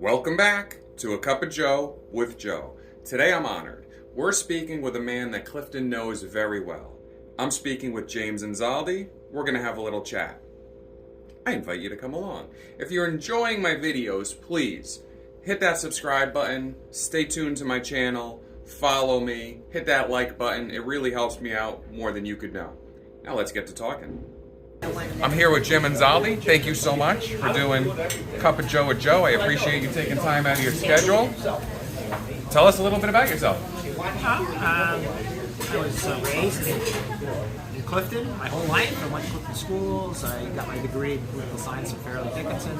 Welcome back to A Cup of Joe with Joe. Today I'm honored. We're speaking with a man that Clifton knows very well. I'm speaking with James Anzaldi. We're going to have a little chat. I invite you to come along. If you're enjoying my videos, please hit that subscribe button, stay tuned to my channel, follow me, hit that like button. It really helps me out more than you could know. Now let's get to talking. I'm here with Jim Anzaldi. Thank you so much for doing Cup of Joe with Joe. I appreciate you taking time out of your schedule. Tell us a little bit about yourself. I was raised in Clifton my whole life. I went to Clifton schools. I got my degree in political science from Fairleigh Dickinson.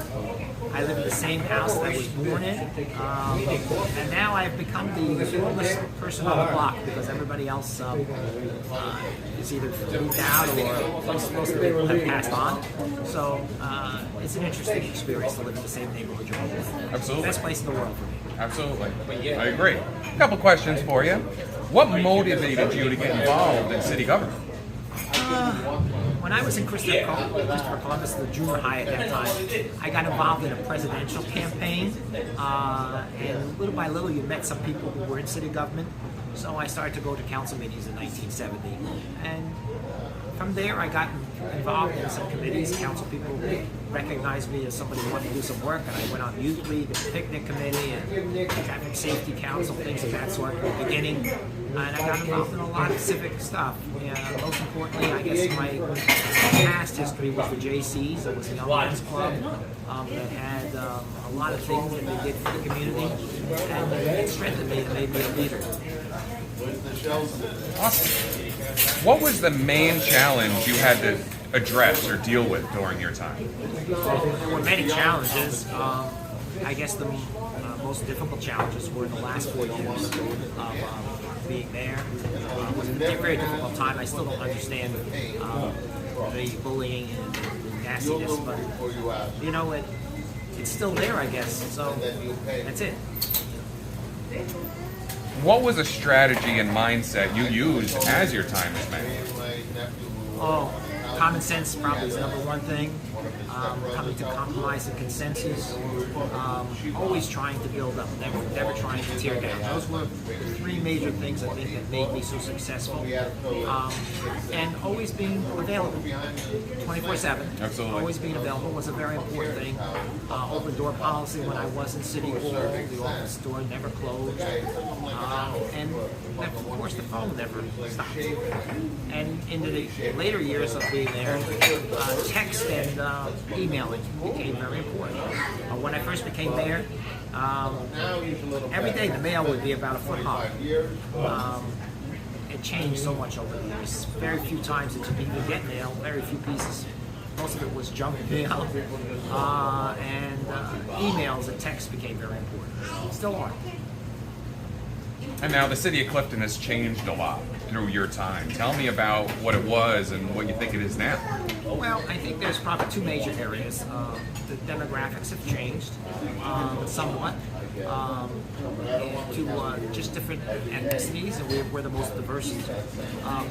I live in the same house that I was born in. And now I've become the oldest person on the block because everybody else is either moved out or most of the people have passed on. So it's an interesting experience to live in the same neighborhood you're always in. Absolutely. Best place in the world for me. Absolutely. I agree. A couple questions for you. What motivated you to get involved in city government? When I was in Christopher Columbus, the junior high at that time, I got involved in a presidential campaign, and little by little you met some people who were in city government, so I started to go to council meetings in 1970, and from there I got involved in some committees. Council people recognized me as somebody who wanted to do some work, and I went on youth league and picnic committee and traffic safety council, things of that sort at the beginning. And I got involved in a lot of civic stuff. Most importantly, I guess my past history was the JCs. It was the Young Men's Club that had a lot of things that they did for the community, and it strengthened me and made me a leader. Awesome. What was the main challenge you had to address or deal with during your time? Well, there were many challenges. I guess the most difficult challenges were in the last 4 years of being there. It was a very difficult time. I still don't understand the bullying and the nastiness, but you know, it's still there, I guess. So that's it. What was a strategy and mindset you used as your time was mayor? Oh, common sense probably is the number one thing. Coming to compromise and consensus. Always trying to build up, never trying to tear down. Those were the three major things I think that made me so successful. And always being available, 24/7. Absolutely. Always being available was a very important thing. Open door policy when I was in City Hall. The office door never closed. And of course the phone never stopped. And into the later years of being there, text and emailing became very important. When I first became mayor, every day the mail would be about a foot high. It changed so much over the years. Very few times did you even get mail, very few pieces. Most of it was junk mail. And emails and text became very important. Still are. And now the city of Clifton has changed a lot through your time. Tell me about what it was and what you think it is now. Well, I think there's probably two major areas. The demographics have changed somewhat to just different ethnicities, and we're the most diverse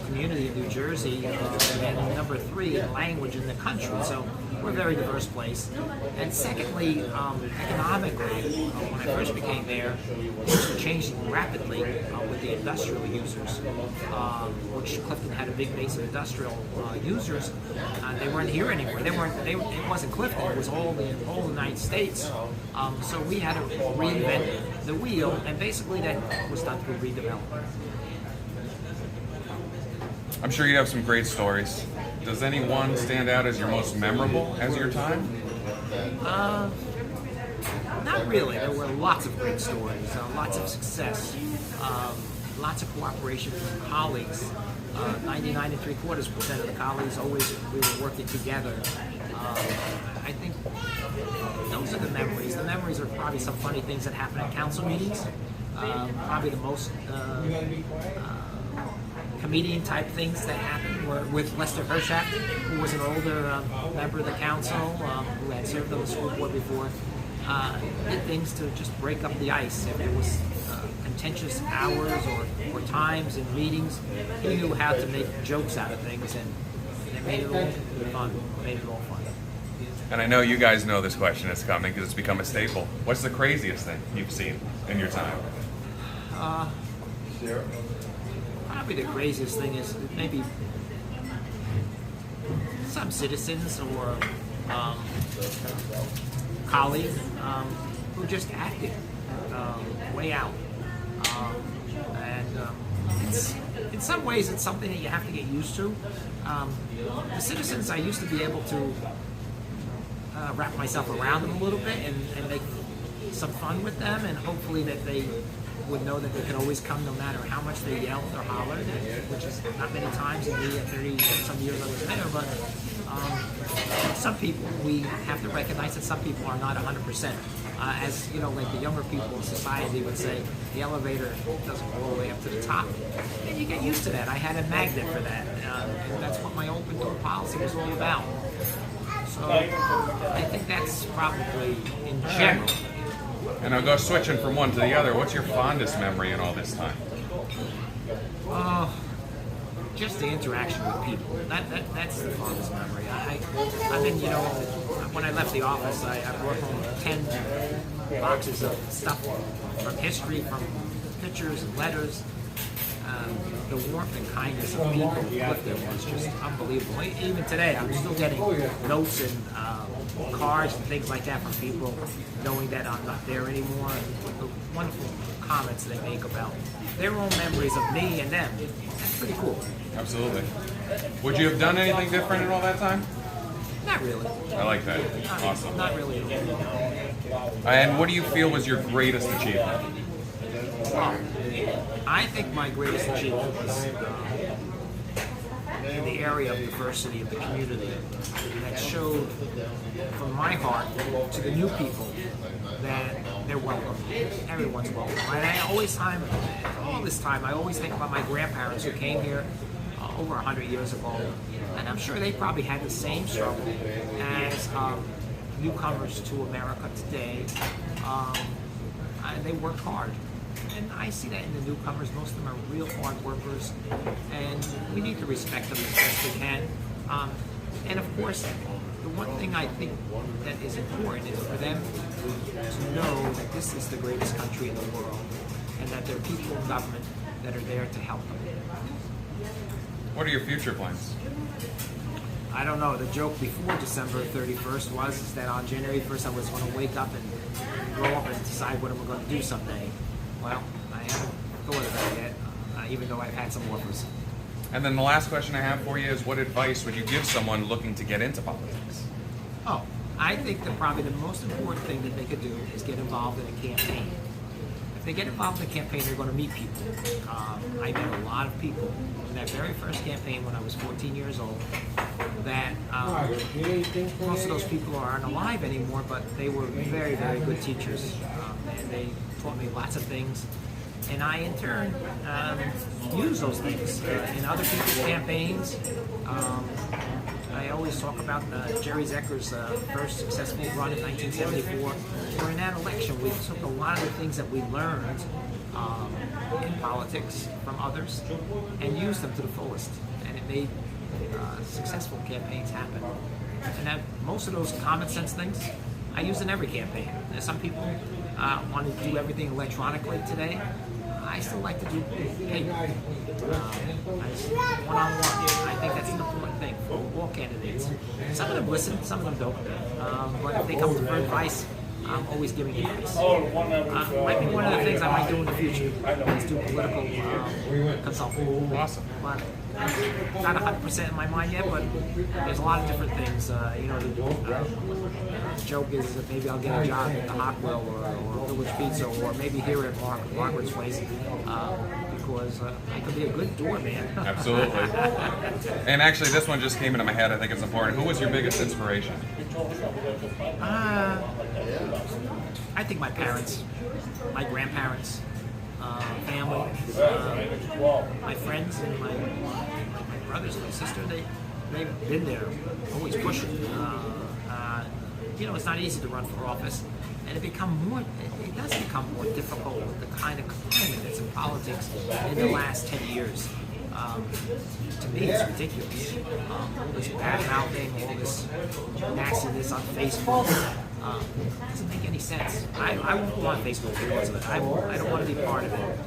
community in New Jersey, and number three in language in the country. So we're a very diverse place. And secondly, economically, when I first became there, things were changing rapidly with the industrial users, which Clifton had a big base of industrial users. They weren't here anymore. It wasn't Clifton. It was all the United States. So we had to reinvent the wheel, and basically that was done through redevelopment. I'm sure you have some great stories. Does any one stand out as your most memorable as your time? Not really. There were lots of great stories, lots of success, lots of cooperation from colleagues. 99.75% of the colleagues we were working together. I think those are the memories. The memories are probably some funny things that happen at council meetings. Probably the most comedian type things that happened were with Lester Hershak, who was an older member of the council who had served on the school board before. Did things to just break up the ice. If there was contentious hours or times in meetings, he knew how to make jokes out of things, and it made it all fun. And I know you guys know this question is coming because it's become a staple. What's the craziest thing you've seen in your time? Probably the craziest thing is maybe some citizens or colleagues who just acted way out. In some ways, it's something that you have to get used to. The citizens, I used to be able to wrap myself around them a little bit and make some fun with them, and hopefully that they would know that they could always come no matter how much they yelled or hollered, which is not many times in the 30 some years I was there, but some people, we have to recognize that some people are not 100%. As you know, like the younger people in society would say, the elevator doesn't go all the way up to the top. And you get used to that. I had a magnet for that. And that's what my open door policy was all about. So I think that's probably in general. And I'll go switching from one to the other. What's your fondest memory in all this time? Just the interaction with people. That's the fondest memory. I mean, you know, when I left the office, I brought home 10 boxes of stuff from history, from pictures and letters. The warmth and kindness of people in Clifton was just unbelievable. Even today, I'm still getting notes and cards and things like that from people, knowing that I'm not there anymore, and the wonderful comments they make about their own memories of me and them. That's pretty cool. Absolutely. Would you have done anything different in all that time? Not really. I like that. Awesome. Not really. And what do you feel was your greatest achievement? Well, I think my greatest achievement was in the area of diversity of the community that showed from my heart to the new people that they're welcome. Everyone's welcome. And all this time, I always think about my grandparents who came here over 100 years ago, and I'm sure they probably had the same struggle as newcomers to America today. They worked hard. And I see that in the newcomers. Most of them are real hard workers, and we need to respect them as best we can. And of course, the one thing I think that is important is for them to know that this is the greatest country in the world, and that there are people in government that are there to help them. What are your future plans? I don't know. The joke before December 31st was that on January 1st I was going to wake up and grow up and decide what I'm going to do someday. Well, I haven't thought of that yet, even though I've had some offers. And then the last question I have for you is, what advice would you give someone looking to get into politics? Oh, I think that probably the most important thing that they could do is get involved in a campaign. If they get involved in a campaign, they're going to meet people. I met a lot of people in that very first campaign when I was 14 years old that most of those people aren't alive anymore, but they were very, very good teachers, and they taught me lots of things. And I, in turn, use those things in other people's campaigns. I always talk about Jerry Zecker's first successful run in 1974. Where in that election, we took a lot of the things that we learned in politics from others and used them to the fullest. And it made successful campaigns happen. And that, most of those common sense things, I use in every campaign. There's some people want to do everything electronically today. I still like to do paper. One-on-one. I think that's an important thing for all candidates. Some of them listen, some of them don't. But if they come for advice, I'm always giving advice. Might be one of the things I might do in the future is do political consulting. Awesome. But not 100% in my mind yet, but there's a lot of different things. The joke is that maybe I'll get a job at the Hockwell or Village Pizza, or maybe here at Margaret's Place, because I could be a good doorman. Absolutely. And actually, this one just came into my head. I think it's important. Who was your biggest inspiration? I think my parents, my grandparents, family, my friends, and my brothers and my sister. They've been there, always pushing. It's not easy to run for office, and it does become more difficult with the kind of climate that's in politics in the last 10 years. To me, it's ridiculous. All this bad mouthing, all this nastiness on Facebook. Doesn't make any sense. I won't go on Facebook because of it. I don't want to be part of it.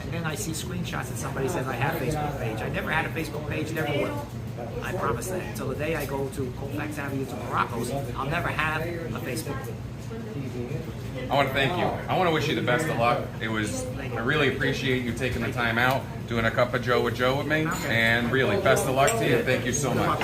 And then I see screenshots that somebody says I have a Facebook page. I never had a Facebook page, never will. I promise that. Until the day I go to Colfax Avenue to Morocco's, I'll never have a Facebook. I want to thank you. I want to wish you the best of luck. I really appreciate you taking the time out, doing a cup of Joe with me, and really, best of luck to you. Thank you so much.